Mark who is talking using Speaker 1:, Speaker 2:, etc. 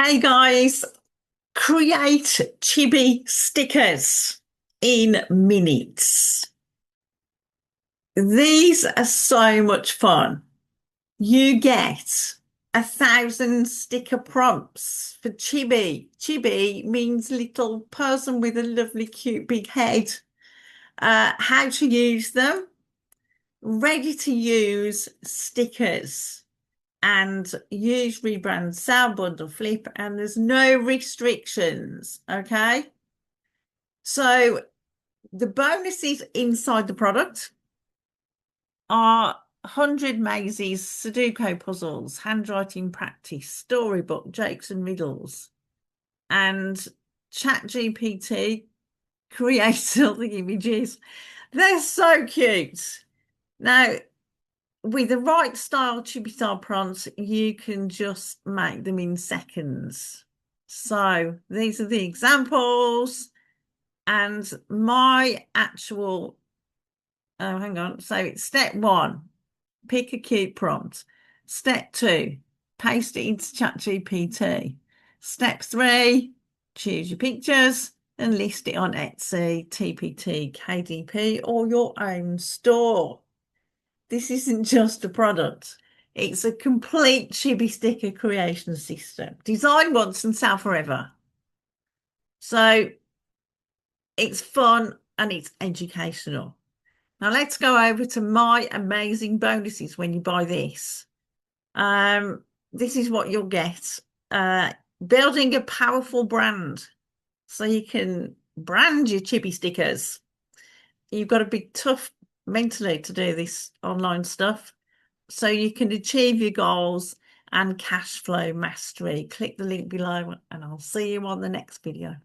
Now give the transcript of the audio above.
Speaker 1: Hey guys, create chibi stickers in minutes. These are so much fun. You get 1,000 sticker prompts for chibi. Chibi means little person with a lovely, cute, big head. How to use them, ready to use stickers, and use rebrand, sell, bundle, flip, and there's no restrictions. Okay. So the bonuses inside the product are 100 mazes, Sudoku puzzles, handwriting practice, storybook, jokes and riddles, and ChatGPT creates all the images. They're so cute. Now, with the right style chibi style prompts, you can just make them in seconds. So these are the examples and my actual, oh, hang on. So it's step one, pick a cute prompt. Step two, paste it into ChatGPT. Step three, choose your pictures and list it on Etsy, TPT, KDP, or your own store. This isn't just a product. It's a complete chibi sticker creation system. Design once and sell forever. So it's fun and it's educational. Now let's go over to my amazing bonuses when you buy this. This is what you'll get. Building a powerful brand. So you can brand your chibi stickers. You've got to be tough mentally to do this online stuff. So you can achieve your goals and cash flow mastery. Click the link below and I'll see you on the next video.